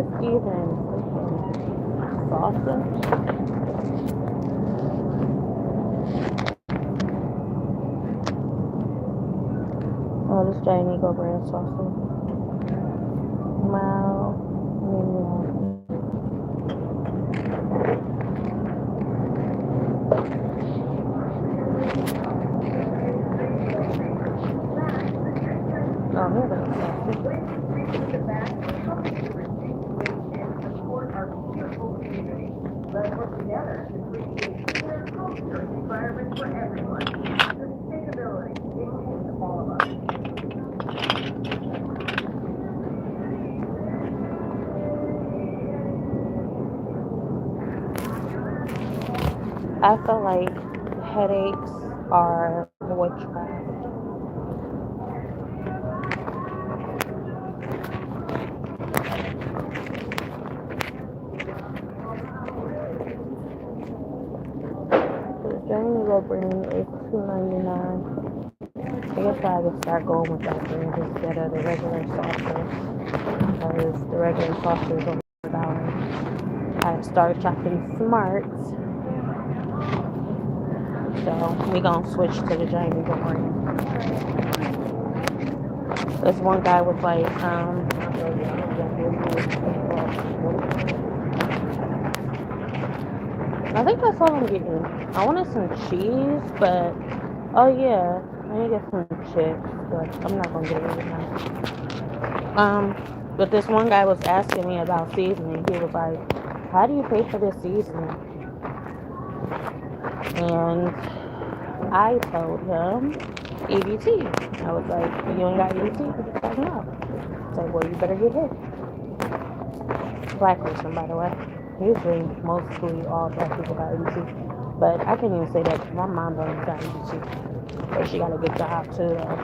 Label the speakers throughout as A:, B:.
A: this even freaking sausage? Oh, this giant eagle brand sausage. Wow. Oh, here goes sausage.
B: Let's work together to create a cleaner culture environment for everyone. Sustainability, it takes all of us.
A: I feel like headaches are witchcraft. The Journey Go Brand is $2.99. I guess I would start going with that brand instead of the regular sauces. Because the regular sauces are $4. I start shopping smart. So we gonna switch to the Giant Eagle brand. This one guy was like, I think that's all I'm getting. I wanted some cheese, but oh yeah, I need to get some chips, but I'm not gonna get it right now. But this one guy was asking me about seasoning. He was like, "How do you pay for this seasoning?" And I told him EBT. I was like, "You ain't got EBT? What you talking about?" It's like, "Well, you better get hit." Black person, by the way. Usually, mostly all black people got EBT. But I can't even say that because my mom don't even got EBT. But she got a good job too, though.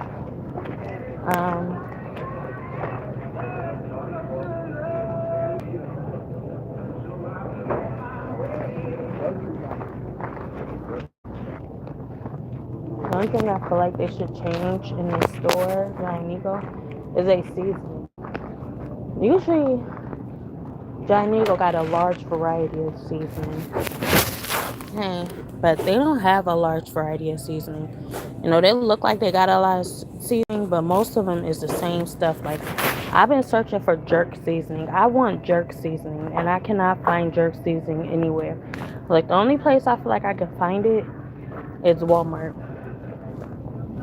A: The only thing I feel like they should change in the store, Giant Eagle, is a seasoning. Usually, Giant Eagle got a large variety of seasoning. But they don't have a large variety of seasoning. You know, they look like they got a lot of seasoning, but most of them is the same stuff. Like, I've been searching for jerk seasoning. I want jerk seasoning, and I cannot find jerk seasoning anywhere. Like, the only place I feel like I can find it is Walmart.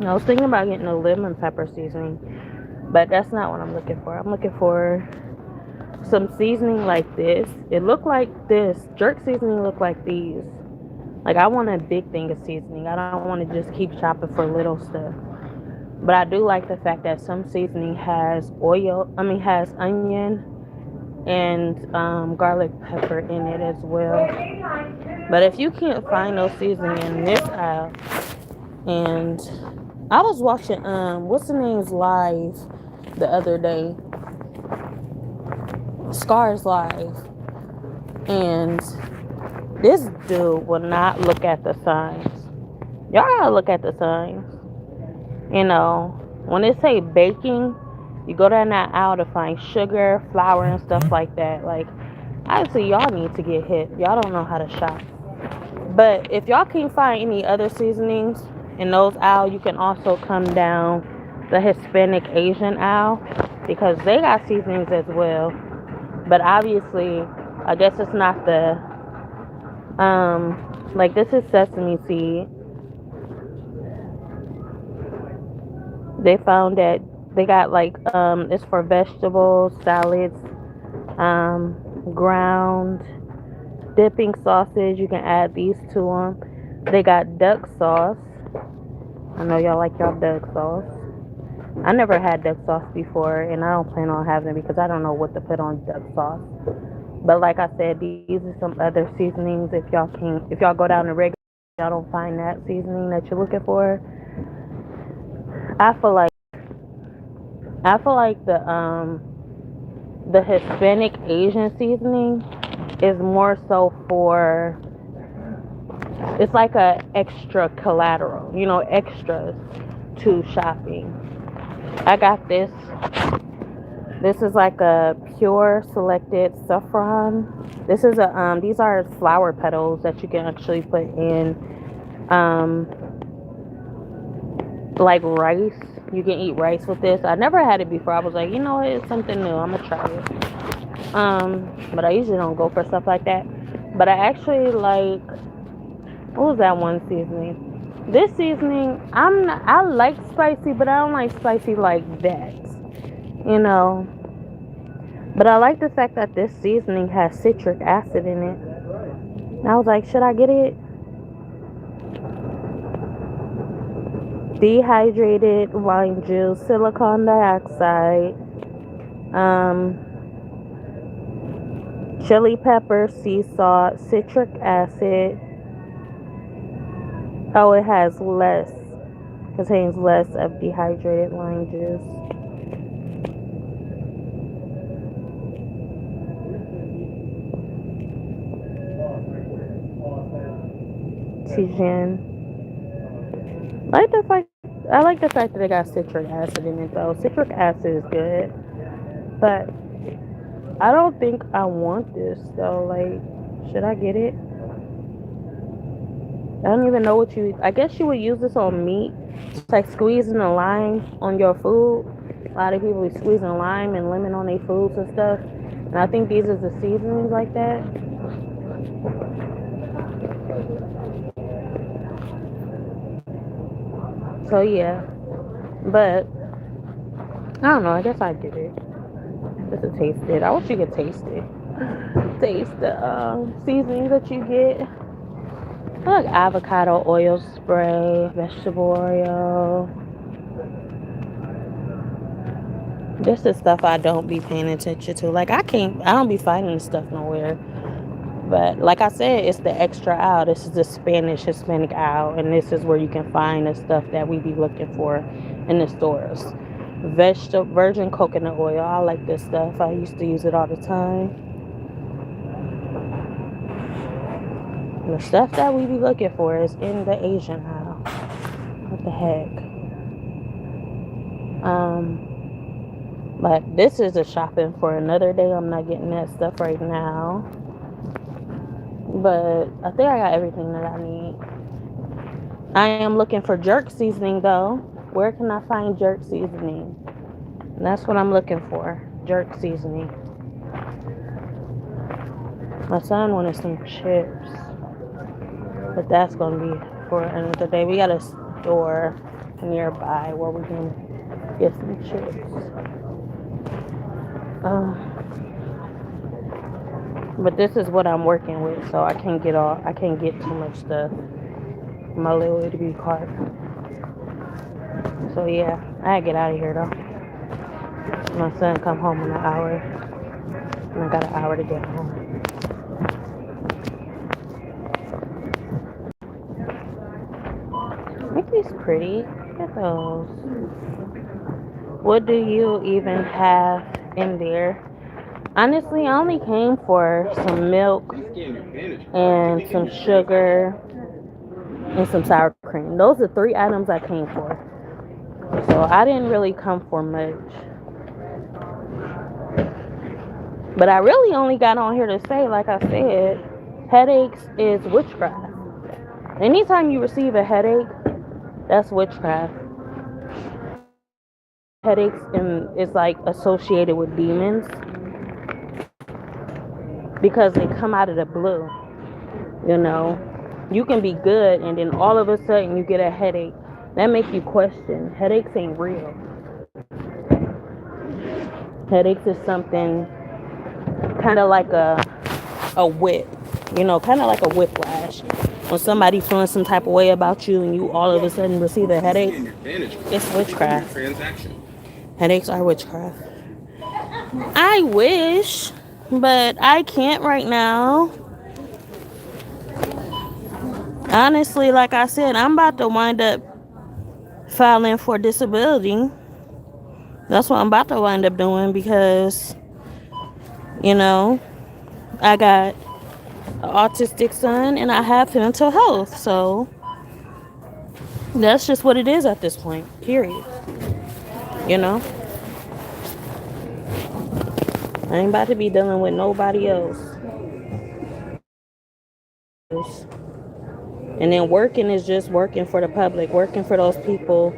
A: I was thinking about getting a lemon pepper seasoning, but that's not what I'm looking for. I'm looking for some seasoning like this. It looked like this. Jerk seasoning look like these. Like, I want a big thing of seasoning. I don't want to just keep shopping for little stuff. But I do like the fact that some seasoning has has onion and garlic pepper in it as well. But if you can't find no seasoning in this aisle, and I was watching what's the name's live the other day, Scar's live, and this dude will not look at the signs. Y'all gotta look at the signs. You know, when they say baking, you go down that aisle to find sugar, flour, and stuff like that. Like, obviously, y'all need to get hit. Y'all don't know how to shop. But if y'all can't find any other seasonings in those aisles, you can also come down the Hispanic Asian aisle because they got seasonings as well. But obviously, I guess it's not the like this is sesame seed. They found that they got like it's for vegetables, salads, ground dipping sausage. You can add these to them. They got duck sauce. I know y'all like y'all duck sauce. I never had duck sauce before, and I don't plan on having it because I don't know what to put on duck sauce. But like I said, these are some other seasonings. If y'all go down to regular, y'all don't find that seasoning that you're looking for. I feel like the Hispanic Asian seasoning is more so for, it's like a extra collateral, you know, extras to shopping. I got this This is like a pure selected saffron. This is a these are flower petals that you can actually put in um like rice. You can eat rice with this. I never had it before. I was like, you know what, it's something new. I'm gonna try it. But I usually don't go for stuff like that. But I actually like, what was that one seasoning? This seasoning, I like spicy, but I don't like spicy like that. You know. But I like the fact that this seasoning has citric acid in it. And I was like, should I get it? Dehydrated lime juice, silicon dioxide, chili pepper, sea salt, citric acid. Oh, it has less, contains less of dehydrated lime juice. Tijan. I like the fact that it got citric acid in it though. Citric acid is good, but I don't think I want this though. Like, should I get it? I don't even know what you. I guess you would use this on meat. It's like squeezing a lime on your food. A lot of people be squeezing lime and lemon on their foods and stuff. And I think these are the seasonings like that. So yeah, but I don't know. I guess I'd get it just to taste it. I wish you could taste it. Taste the seasonings that you get. I like avocado oil spray, vegetable oil. This is stuff I don't be paying attention to. Like I don't be finding this stuff nowhere. But like I said, it's the extra aisle. This is the Hispanic aisle, and this is where you can find the stuff that we be looking for in the stores. Virgin coconut oil. I like this stuff. I used to use it all the time. The stuff that we be looking for is in the Asian aisle. What the heck? But this is a shopping for another day. I'm not getting that stuff right now. But I think I got everything that I need. I am looking for jerk seasoning though. Where can I find jerk seasoning? And that's what I'm looking for. Jerk seasoning. My son wanted some chips. But that's going to be for another day. We got a store nearby where we can get some chips. But this is what I'm working with, so I can't get too much stuff in my little itty cart. So yeah, I gotta get out of here though. My son come home in an hour, and I got an hour to get home. Aren't these pretty? Look at those. What do you even have in there? Honestly, I only came for some milk and some sugar and some sour cream. Those are 3 items I came for. So I didn't really come for much. But I really only got on here to say, like I said, headaches is witchcraft. Anytime you receive a headache, that's witchcraft. Headaches is like associated with demons. Because they come out of the blue. You know, you can be good and then all of a sudden you get a headache. That makes you question. Headaches ain't real. Headaches is something kind of like a whip. You know, kind of like a whiplash. When somebody feeling some type of way about you and you all of a sudden receive a headache, it's witchcraft. Headaches are witchcraft. I wish, but I can't right now. Honestly, like I said, I'm about to wind up filing for disability. That's what I'm about to wind up doing because, you know, I got an autistic son and I have mental health. So that's just what it is at this point, period. You know? I ain't about to be dealing with nobody else. And then working is just working for the public, working for those people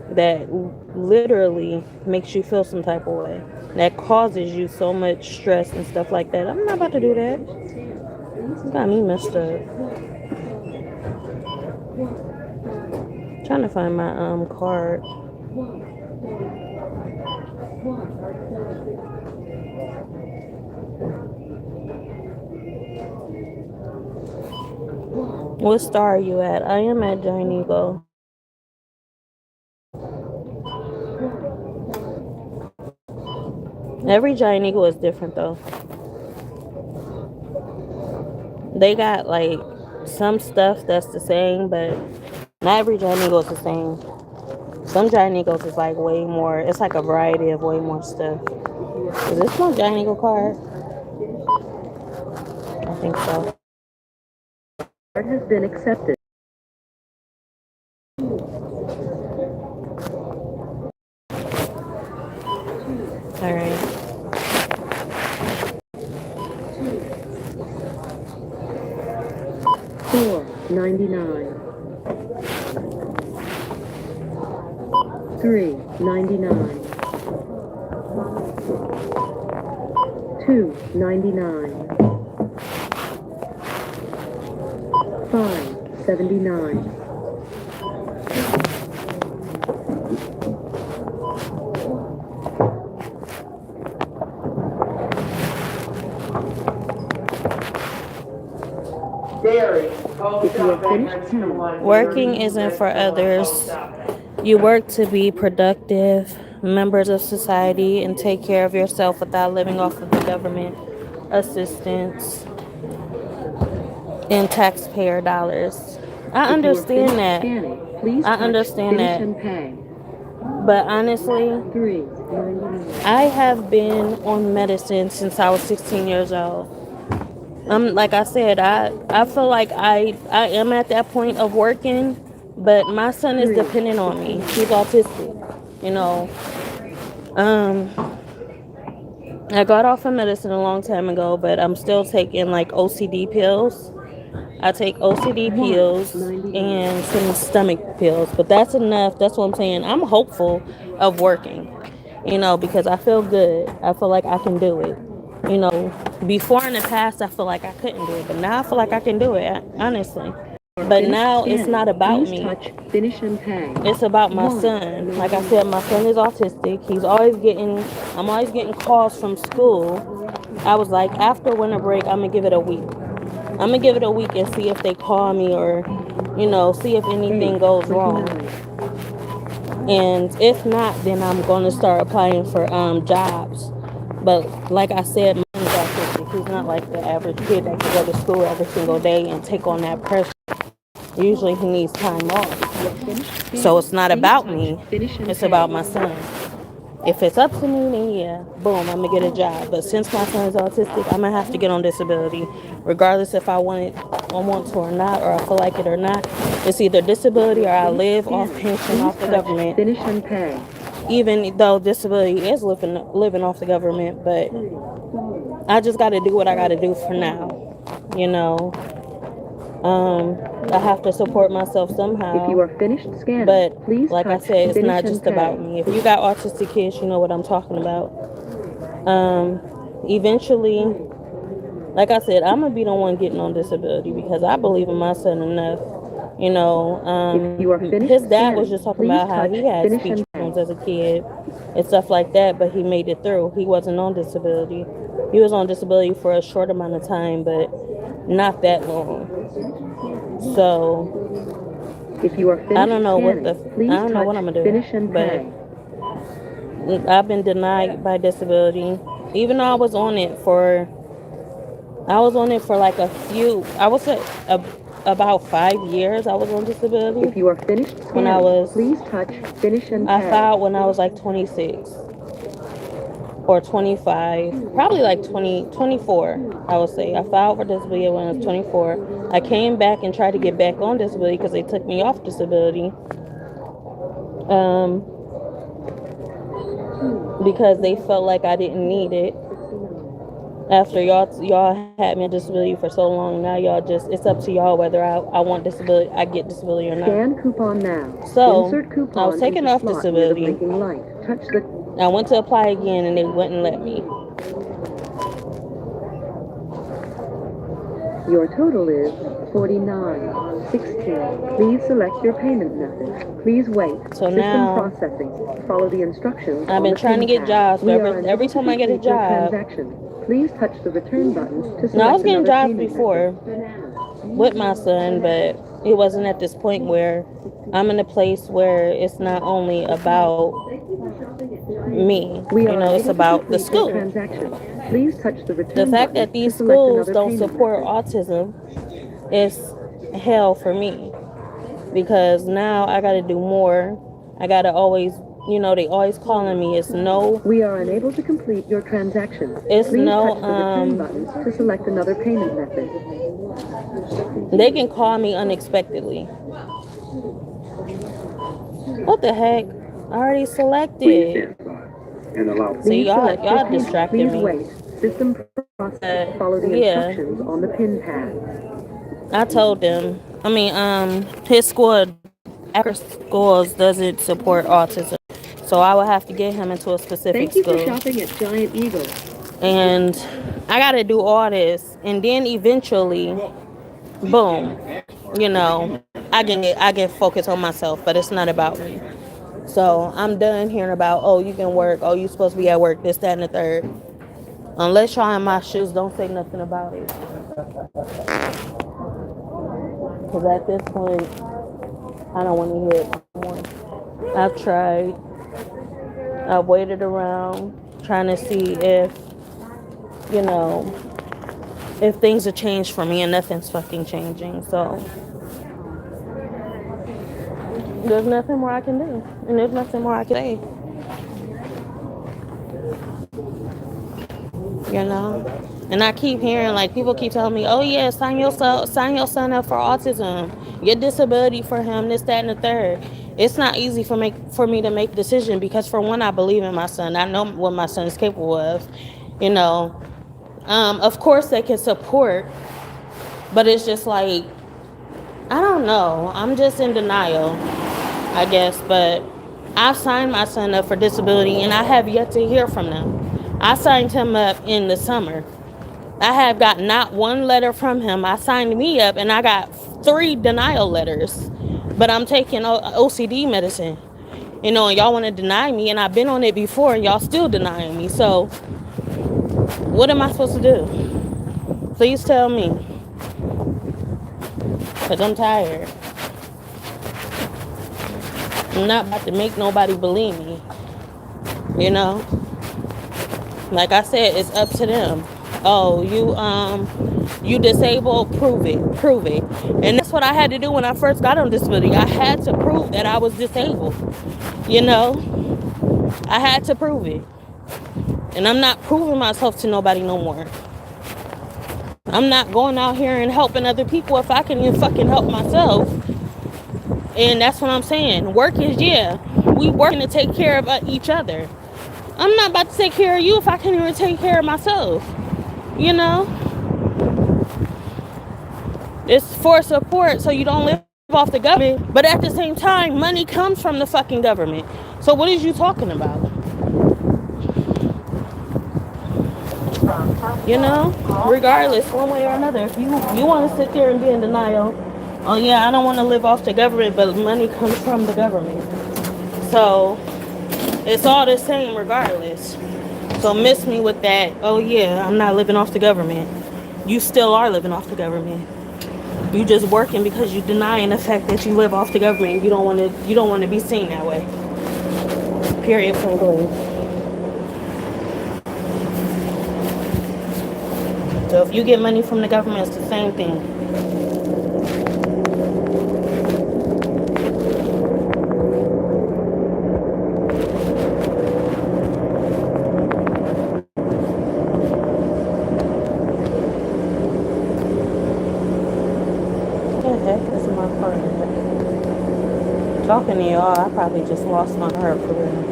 A: that literally makes you feel some type of way, that causes you so much stress and stuff like that. I'm not about to do that. Got me messed up. Trying to find my card. What star are you at? I am at Giant Eagle. Every Giant Eagle is different though. They got like some stuff that's the same, but not every Giant Eagle is the same. Some Giant Eagles is like way more. It's like a variety of way more stuff. Is this my Giant Eagle card? I think so.
B: Card has been accepted.
A: All right.
B: $4.99. $3.99. $2.99. $5.79. If you are finished,
A: Working isn't for others. You work to be productive members of society and take care of yourself without living off of the government assistance and taxpayer dollars. I understand that. I understand that. But honestly, I have been on medicine since I was 16 years old. Like I said, I feel like I am at that point of working, but my son is dependent on me. He's autistic, you know. I got off of medicine a long time ago, but I'm still taking like OCD pills. I take OCD pills and some stomach pills, but that's enough. That's what I'm saying. I'm hopeful of working, you know, because I feel good. I feel like I can do it. You know, before in the past, I feel like I couldn't do it, but now I feel like I can do it, honestly. But now it's not about me. It's about my son. Like I said, my son is autistic. I'm always getting calls from school. I was like, after winter break, I'm going to give it a week. I'm going to give it a week and see if they call me or, you know, see if anything goes wrong. And if not, then I'm going to start applying for jobs. But like I said, my son's autistic. He's not like the average kid that can go to school every single day and take on that pressure. Usually he needs time off. So it's not about me. It's about my son. If it's up to me, then yeah, boom, I'm going to get a job. But since my son is autistic, I'm going to have to get on disability. Regardless if I want to or not, or I feel like it or not. It's either disability or I live off pension off the government. Even though disability is living off the government, but I just got to do what I got to do for now, you know. I have to support myself somehow.
B: If you are finished scanning,
A: but
B: please
A: like I said, it's not just about me. If you got autistic kids, you know what I'm talking about. Eventually, like I said, I'm gonna be the one getting on disability because I believe in my son enough. You know, his dad was just talking about how he had speech problems as a kid and stuff like that, but he made it through. He wasn't on disability. He was on disability for a short amount of time, but not that long. So
B: if you are finished,
A: I don't know what I'm gonna do. But I've been denied by disability, even though I was on it for like about 5 years. I was on disability.
B: If you are finished scanning, please touch finish and pay.
A: I filed when I was like 26 or 25, probably like 24, I would say. I filed for disability when I was 24. I came back and tried to get back on disability because they took me off disability. Because they felt like I didn't need it. After y'all had me on disability for so long, now y'all just, it's up to y'all whether I want disability, I get disability or not.
B: Scan coupon now.
A: So
B: Insert coupon
A: I was taken
B: into
A: off
B: slot near the
A: disability.
B: blinking light. Touch the...
A: I went to apply again and they wouldn't let me.
B: Your total is $49.16. Please select your payment method. Please wait.
A: So
B: System
A: now
B: processing. Follow the instructions.
A: I've been trying to get jobs, but every time I get a job,
B: please touch the return button to select
A: now I was getting
B: another
A: jobs
B: payment
A: before
B: method.
A: with my son, but it wasn't at this point where I'm in a place where it's not only about me, it's about the school.
B: Please touch the return
A: The fact
B: button
A: that these
B: to select
A: schools
B: another
A: don't
B: payment
A: support
B: method.
A: autism is hell for me, because now I got to do more. I got to always, they always calling me. It's no.
B: We are unable to complete your transaction.
A: It's
B: Please
A: no.
B: touch the return button to select another payment method.
A: They can call me unexpectedly. What the heck? I already selected. See, y'all distracted me.
B: Wait. System process. Follow the instructions on the pin pad.
A: I told them. His school, Akron schools doesn't support autism, so I would have to get him into a specific school.
B: Thank you for shopping at Giant Eagle.
A: And I got to do all this, and then eventually, boom, I get focused on myself, but it's not about me. So I'm done hearing about, oh, you can work, oh, you supposed to be at work, this, that, and the third. Unless y'all in my shoes, don't say nothing about it. Because at this point, I don't want to hear it anymore. I've tried. I've waited around trying to see if things have changed for me, and nothing's fucking changing. So there's nothing more I can do, and there's nothing more I can say. And I keep hearing, like, people keep telling me, oh yeah, sign your son up for autism, get disability for him, this, that, and the third. It's not easy for me to make a decision, because for one, I believe in my son. I know what my son is capable of. Of course they can support, but it's just like, I don't know. I'm just in denial, I guess. But I've signed my son up for disability, and I have yet to hear from them. I signed him up in the summer. I have got not one letter from him. I signed me up, and I got 3 denial letters. But I'm taking OCD medicine, and y'all want to deny me, and I've been on it before, and y'all still denying me. So what am I supposed to do? Please tell me, because I'm tired. I'm not about to make nobody believe me. Like I said, it's up to them. Oh, you disabled, prove it. And that's what I had to do when I first got on disability. I had to prove that I was disabled. I had to prove it. And I'm not proving myself to nobody no more. I'm not going out here and helping other people if I can even fucking help myself. And that's what I'm saying. Work is, we working to take care of each other. I'm not about to take care of you if I can't even take care of myself. It's for support so you don't live off the government. But at the same time, money comes from the fucking government. So what is you talking about? Regardless, one way or another, if you want to sit there and be in denial, oh yeah, I don't want to live off the government, but money comes from the government. So it's all the same regardless. So miss me with that, oh yeah, I'm not living off the government. You still are living off the government. You just working because you denying the fact that you live off the government. You don't want to be seen that way. Period. So if you get money from the government, it's the same thing. What the heck is my phone? Talking to y'all, I probably just lost my heart for real.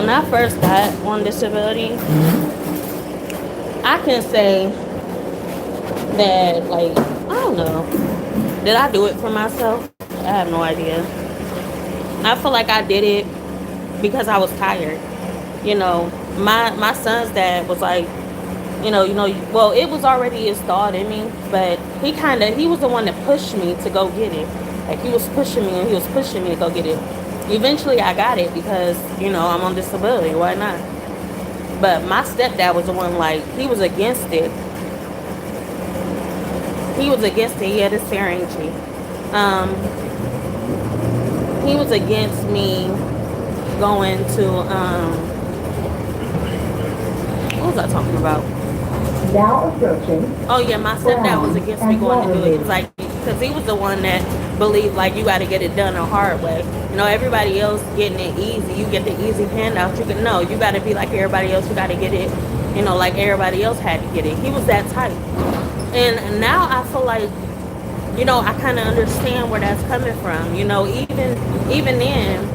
A: when I first got on disability, I can say that, like, I don't know. Did I do it for myself? I have no idea. I feel like I did it because I was tired. You know, my son's dad was like, well, it was already installed in me, but he was the one that pushed me to go get it. Like, he was pushing me and he was pushing me to go get it. Eventually, I got it because, I'm on disability. Why not? But my stepdad was the one, like, he was against it. He was against it. He had his hearing G. He was against me going to, what was I talking about?
B: Now approaching.
A: Oh yeah, my stepdad was against me going to do it. He was like, because he was the one that believed, like, you got to get it done a hard way. Everybody else getting it easy. You get the easy handout. You got to be like everybody else. You got to get it, like everybody else had to get it. He was that type. And now I feel like, I kind of understand where that's coming from. Even then,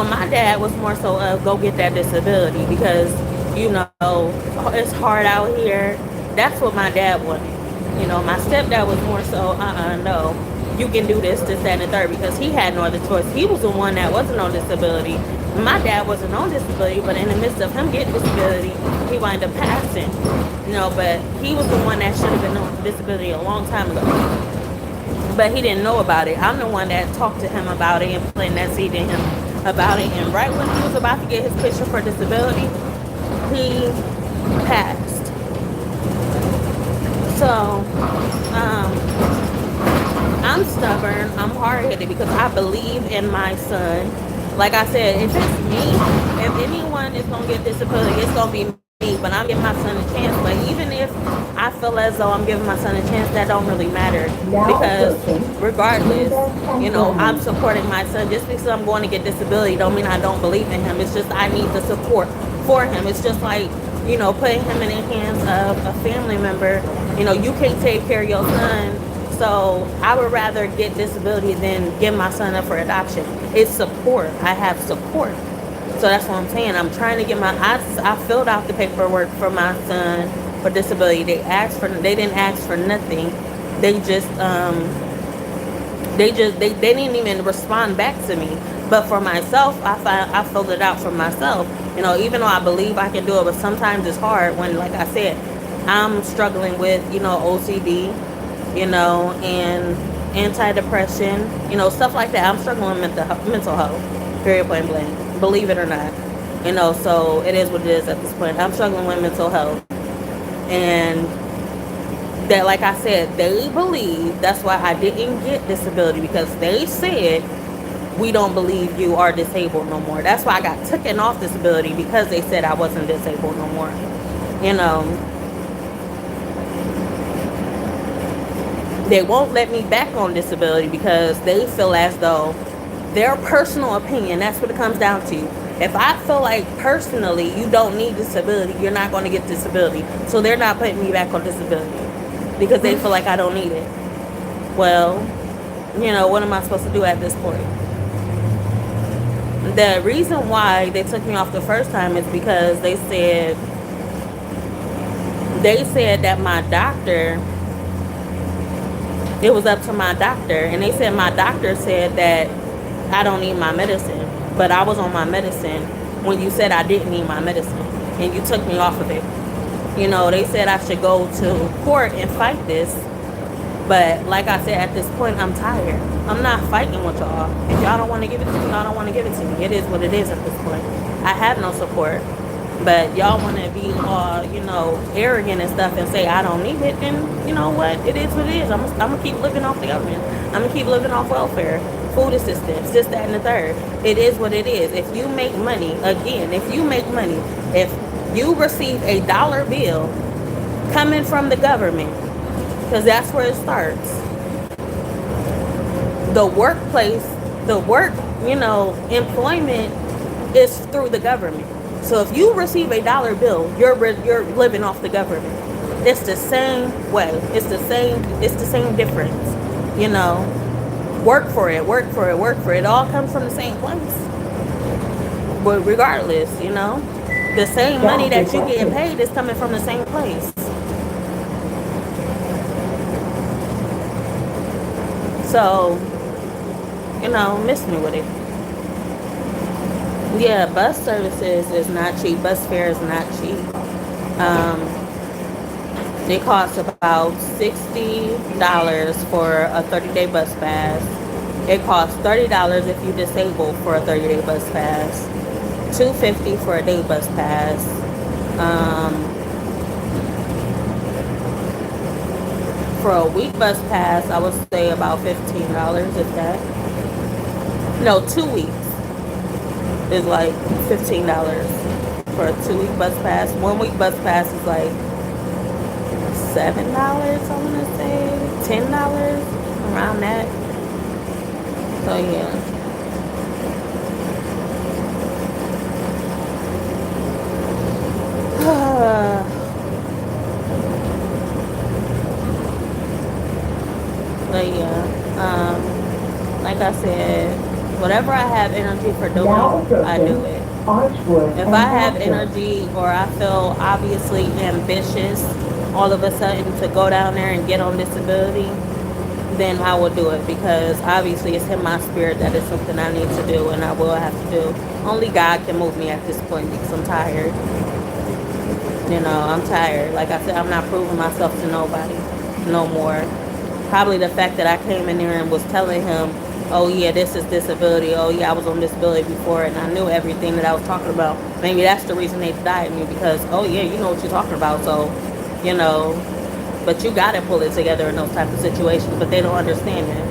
A: my dad was more so of go get that disability because, it's hard out here. That's what my dad wanted. My stepdad was more so, no, you can do this, that, and the third, because he had no other choice. He was the one that wasn't on disability. My dad wasn't on disability, but in the midst of him getting disability, he wound up passing. But he was the one that should have been on disability a long time ago. But he didn't know about it. I'm the one that talked to him about it and planted that seed in him about it. And right when he was about to get his picture for disability, he passed. So, I'm stubborn. I'm hard-headed because I believe in my son. Like I said, if it's me, if anyone is going to get disability, it's going to be me. But I'm giving my son a chance. But even if I feel as though I'm giving my son a chance, that don't really matter. Because regardless, I'm supporting my son. Just because I'm going to get disability don't mean I don't believe in him. It's just I need the support for him. It's just like, putting him in the hands of a family member. You can't take care of your son. So I would rather get disability than give my son up for adoption. It's support. I have support. So that's what I'm saying. I'm trying to get I filled out the paperwork for my son for disability. They didn't ask for nothing. They just, they didn't even respond back to me. But for myself, I filled it out for myself. Even though I believe I can do it, but sometimes it's hard when, like I said, I'm struggling with, OCD, and antidepresssion, stuff like that. I'm struggling with mental health, period, point blank, believe it or not. So it is what it is at this point. I'm struggling with mental health. And that, like I said, they believe that's why I didn't get disability, because they said, we don't believe you are disabled no more. That's why I got taken off disability, because they said I wasn't disabled no more. They won't let me back on disability because they feel as though their personal opinion, that's what it comes down to. If I feel like personally you don't need disability, you're not going to get disability. So they're not putting me back on disability because they feel like I don't need it. Well, what am I supposed to do at this point? The reason why they took me off the first time is because they said that my doctor, it was up to my doctor, and they said my doctor said that I don't need my medicine, but I was on my medicine when you said I didn't need my medicine, and you took me off of it. They said I should go to court and fight this, but like I said, at this point, I'm tired. I'm not fighting with y'all. If y'all don't want to give it to me, y'all don't want to give it to me. It is what it is at this point. I have no support. But y'all want to be all, arrogant and stuff and say I don't need it, then you know what? It is what it is. I'm going to keep living off the government. I'm going to keep living off welfare, food assistance, this, that, and the third. It is what it is. If you make money, if you receive a dollar bill coming from the government, because that's where it starts. The workplace, employment is through the government. So if you receive a dollar bill, you're living off the government. It's the same way. It's the same difference. Work for it. It all comes from the same place. But regardless, the same money that you getting paid is coming from the same place. So, miss me with it. Yeah, bus services is not cheap. Bus fare is not cheap. Um, it costs about $60 for a 30-day bus pass. It costs $30 if you disabled for a 30-day bus pass. $250 for a day bus pass. For a week bus pass, I would say about $15, if that. No, 2 weeks is like $15 for a 2 week bus pass. 1 week bus pass is like $7, I want to say $10 around that. So yeah. But yeah, like I said, whatever I have energy for doing, I do it. If I have energy or I feel obviously ambitious all of a sudden to go down there and get on disability, then I will do it, because obviously it's in my spirit that it's something I need to do and I will have to do. Only God can move me at this point, because I'm tired. I'm tired. Like I said, I'm not proving myself to nobody no more. Probably the fact that I came in there and was telling him, oh yeah, this is disability. Oh yeah, I was on disability before and I knew everything that I was talking about. Maybe that's the reason they denied me, because, oh yeah, you know what you're talking about. So, but you got to pull it together in those type of situations. But they don't understand that.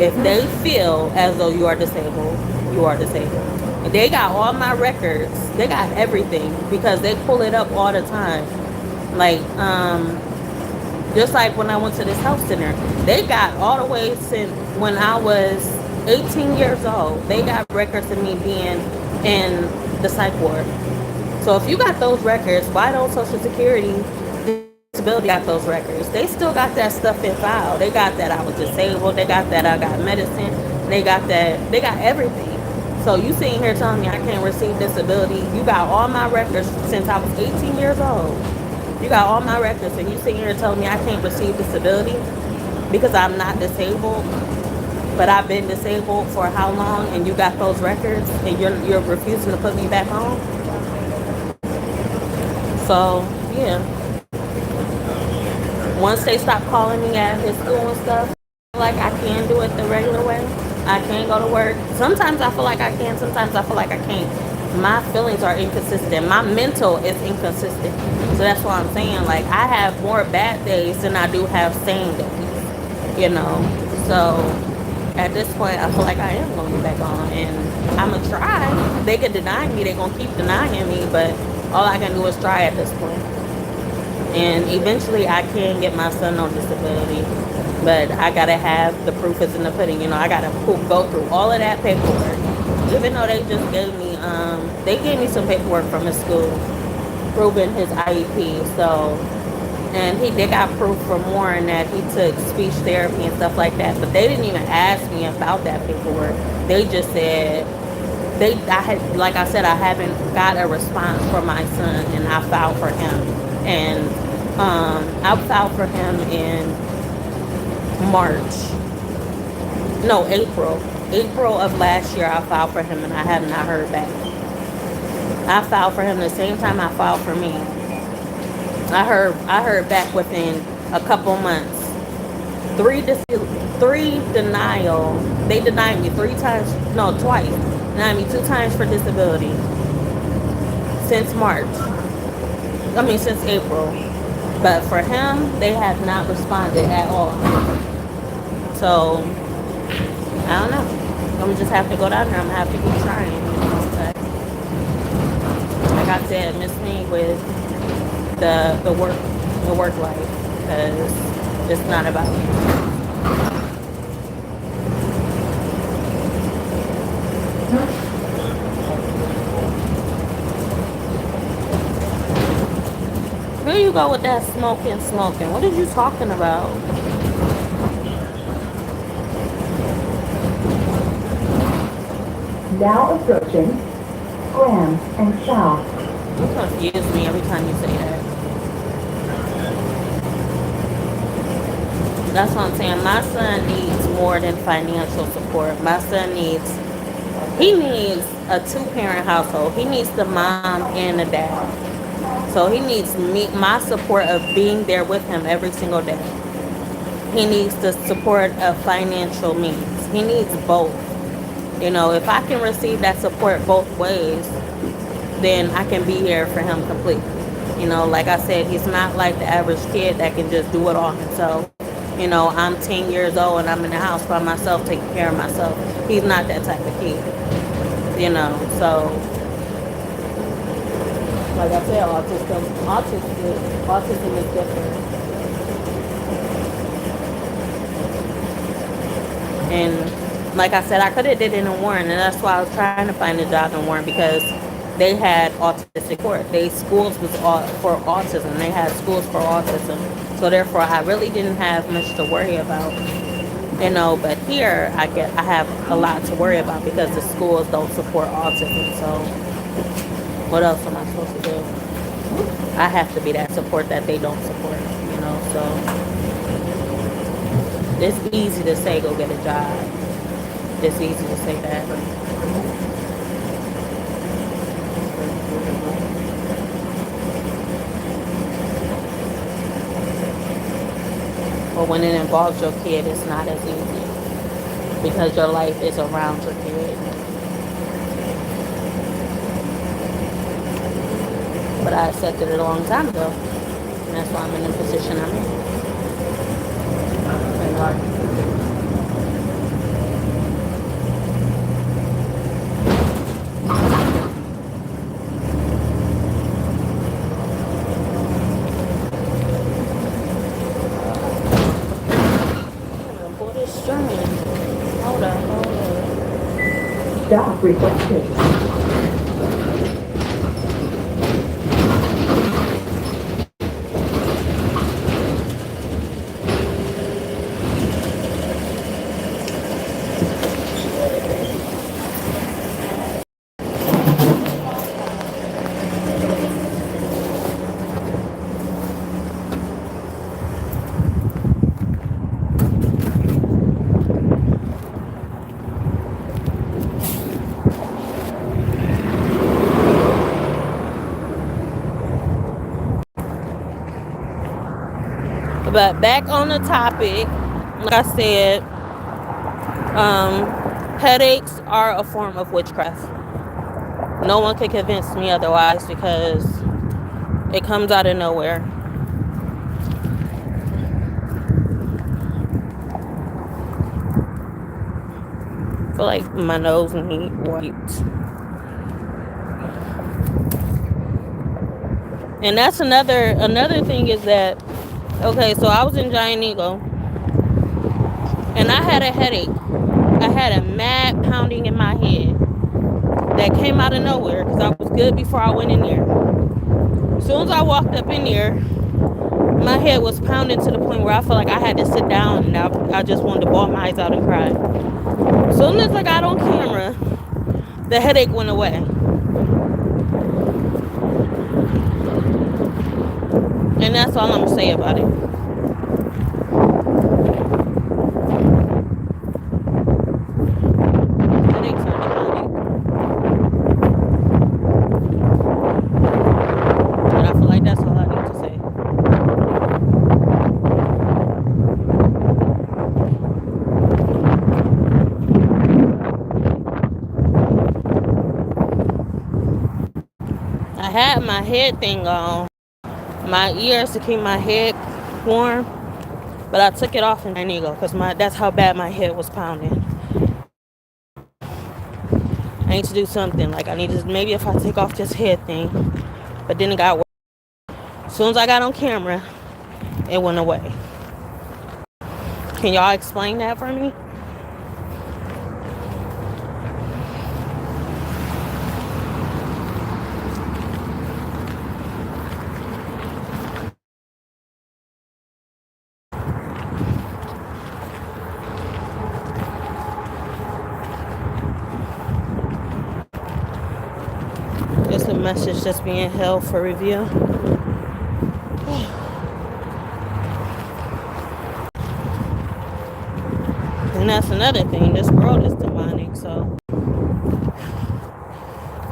A: If they feel as though you are disabled, you are disabled. They got all my records. They got everything, because they pull it up all the time. Like, just like when I went to this health center, they got all the way since when I was 18 years old. They got records of me being in the psych ward. So if you got those records, why don't Social Security Disability got those records? They still got that stuff in file. They got that I was disabled. They got that I got medicine. They got that. They got everything. So you sitting here telling me I can't receive disability? You got all my records since I was 18 years old. You got all my records, and you sitting here telling me I can't receive disability because I'm not disabled, but I've been disabled for how long? And you got those records, and you're refusing to put me back on. So yeah. Once they stop calling me at his school and stuff, like I can do it the regular way. I can go to work. Sometimes I feel like I can. Sometimes I feel like I can't. My feelings are inconsistent. My mental is inconsistent. So that's what I'm saying. Like, I have more bad days than I do have sane days. So at this point, I feel like I am going to be back on. And I'm going to try. They can deny me. They're going to keep denying me. But all I can do is try at this point. And eventually, I can get my son on disability. But I got to have the proof is in the pudding. I got to go through all of that paperwork. Even though they just gave me, some paperwork from his school proving his IEP. So, and they got proof from Warren that he took speech therapy and stuff like that. But they didn't even ask me about that paperwork. They just said, like I said, I haven't got a response from my son, and I filed for him. And I filed for him in April of last year. I filed for him, and I have not heard back. I filed for him the same time I filed for me. I heard back within a couple months. Three denial. They denied me twice. Denied me 2 times for disability since since April. But for him, they have not responded at all. So, I don't know. I'm going to just have to go down there. I'm going to have to keep trying. But like I said, miss me with the work life, because it's not about me. Here you go with that smoking. What are you talking about?
B: Now approaching hands and shout.
A: You confuse me every time you say that. That's what I'm saying. My son needs more than financial support. My son he needs a two-parent household. He needs the mom and the dad. So he needs my support of being there with him every single day. He needs the support of financial means. He needs both. You know, if I can receive that support both ways, then I can be here for him completely. You know, like I said, he's not like the average kid that can just do it all himself. You know, I'm 10 years old and I'm in the house by myself, taking care of myself. He's not that type of kid. You know, so like I said, autism is different. And like I said, I could have did it in Warren, and that's why I was trying to find a job in Warren, because they had autistic court. Schools was for autism. They had schools for autism. So therefore, I really didn't have much to worry about. You know, but here I have a lot to worry about because the schools don't support autism. So what else am I supposed to do? I have to be that support that they don't support. You know, so it's easy to say go get a job. It's easy to say that. But when it involves your kid, it's not as easy because your life is around your kid. But I accepted it a long time ago, and that's why I'm in the position I'm in.
B: Stop requested.
A: But back on the topic, like I said, headaches are a form of witchcraft. No one can convince me otherwise because it comes out of nowhere. I feel like my nose needs wiped. And that's another thing is that, okay, so I was in Giant Eagle and I had a headache. I had a mad pounding in my head that came out of nowhere because I was good before I went in there. As soon as I walked up in there, my head was pounding to the point where I felt like I had to sit down and I just wanted to bawl my eyes out and cry. As soon as I got on camera, the headache went away. And that's all I'm going to say about it. Headaches are demonic. And I feel like that's all I need to say. I had my head thing on. My ears to keep my head warm, but I took it off in Giant Eagle because that's how bad my head was pounding. I need to do something. Like I need to, maybe if I take off this head thing, but then it got worse. As soon as I got on camera, it went away. Can y'all explain that for me? a message that's being held for review. And that's another thing. This world is demonic. So,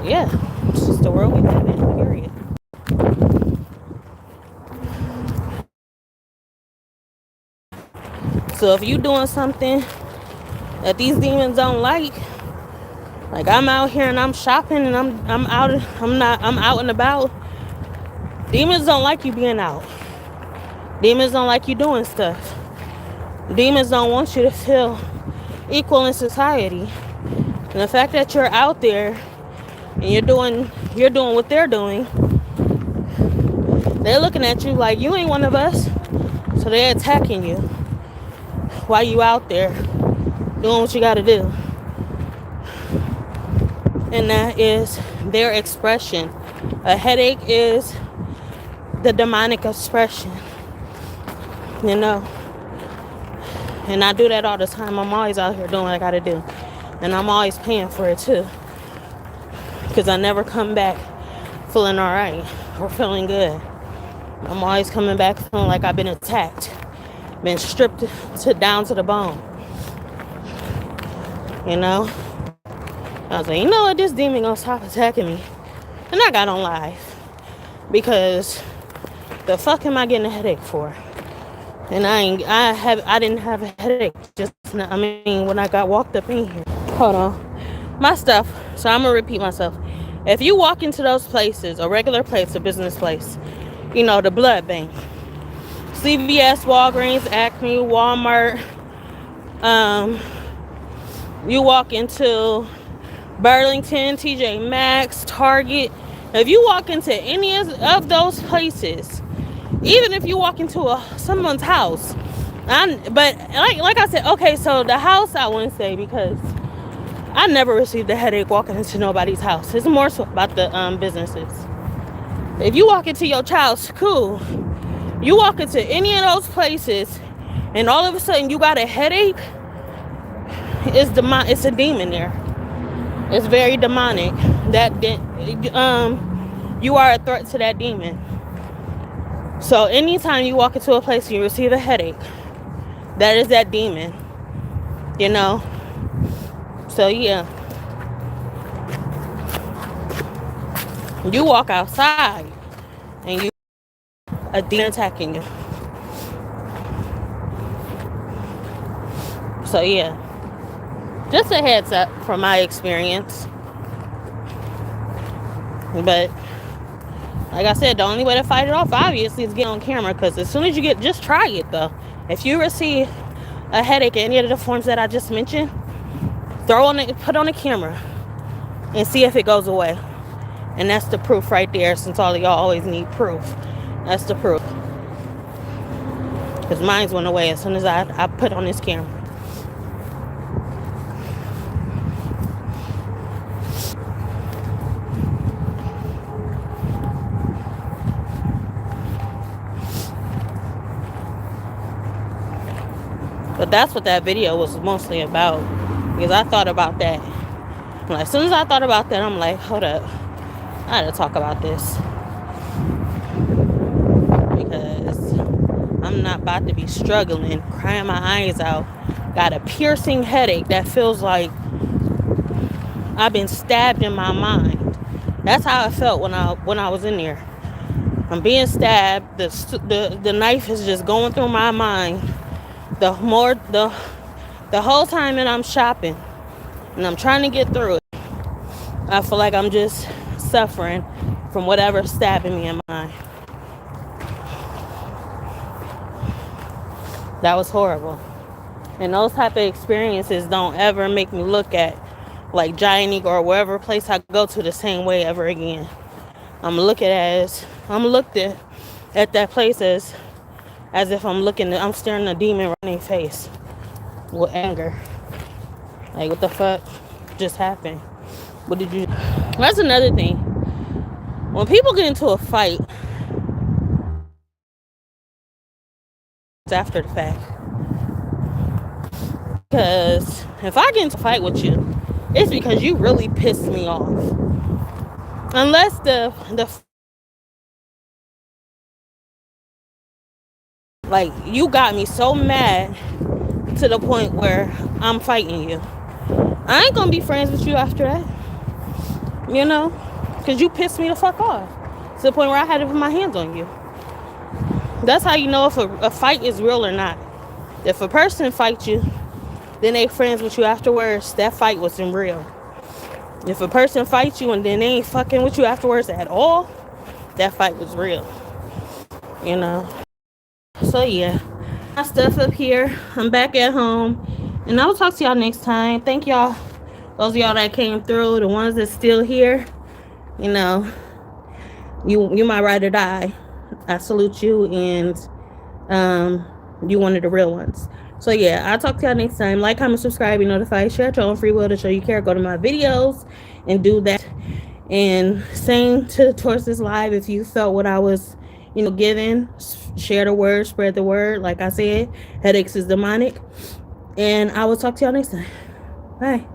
A: yeah, it's just the world we live in, period. So if you doing something that these demons don't like I'm out here and I'm shopping and I'm out and about. Demons don't like you being out. Demons don't like you doing stuff. Demons don't want you to feel equal in society. And the fact that you're out there and you're doing what they're doing, they're looking at you like you ain't one of us. So they're attacking you while you out there doing what you gotta do. And that is their expression. A headache is the demonic expression, you know. And I do that all the time. I'm always out here doing what I gotta do, and I'm always paying for it too, because I never come back feeling all right or feeling good. I'm always coming back feeling like I've been attacked, been stripped down to the bone, you know. I was like, you know what, this demon gonna stop attacking me. And I got on live. Because the fuck am I getting a headache for? And I didn't have a headache when I got walked up in here. Hold on. My stuff. So I'm gonna repeat myself. If you walk into those places, a regular place, a business place, you know, the blood bank, CVS, Walgreens, Acme, Walmart, you walk into Burlington, TJ Maxx, Target. If you walk into any of those places, even if you walk into someone's house, but like I said, okay, so the house I wouldn't say, because I never received a headache walking into nobody's house. It's more so about the businesses. If you walk into your child's school, you walk into any of those places, and all of a sudden you got a headache, it's a demon there. It's very demonic. You are a threat to that demon. So anytime you walk into a place and you receive a headache, that is that demon. You know? So yeah. You walk outside and you a demon attacking you. So yeah. Just a heads up from my experience. But like I said, the only way to fight it off, obviously, is get on camera. Because as soon as you just try it though. If you receive a headache in any of the forms that I just mentioned, put on a camera and see if it goes away. And that's the proof right there, since all of y'all always need proof. That's the proof. Because mine went away as soon as I put on this camera. But that's what that video was mostly about. Because I thought about that. Like, as soon as I thought about that, I'm like, hold up. I gotta talk about this. Because I'm not about to be struggling, crying my eyes out. Got a piercing headache that feels like I've been stabbed in my mind. That's how I felt when I was in there. I'm being stabbed. The knife is just going through my mind. The whole time that I'm shopping and I'm trying to get through it, I feel like I'm just suffering from whatever's stabbing me in my mind. That was horrible. And those type of experiences don't ever make me look at like Giant Eagle or wherever place I go to the same way ever again. I'm looked at that place as if I'm staring a demon right in their face with anger. Like, what the fuck just happened? What did you do? That's another thing. When people get into a fight, it's after the fact. Because if I get into a fight with you, it's because you really pissed me off. Unless like you got me so mad to the point where I'm fighting you. I ain't gonna be friends with you after that. You know? Because you pissed me the fuck off. To the point where I had to put my hands on you. That's how you know if a fight is real or not. If a person fights you, then they friends with you afterwards, that fight wasn't real. If a person fights you and then they ain't fucking with you afterwards at all, that fight was real. You know? So yeah. My stuff up here. I'm back at home. And I will talk to y'all next time. Thank y'all. Those of y'all that came through, the ones that's still here. You know, you my ride or die. I salute you, and you one of the real ones. So yeah, I'll talk to y'all next time. Like, comment, subscribe, be notified, share at your own free will to show you care. Go to my videos and do that. And same towards this live, if you felt what I was, giving, share the word, spread the word. Like I said, headaches is demonic. And I will talk to y'all next time. Bye.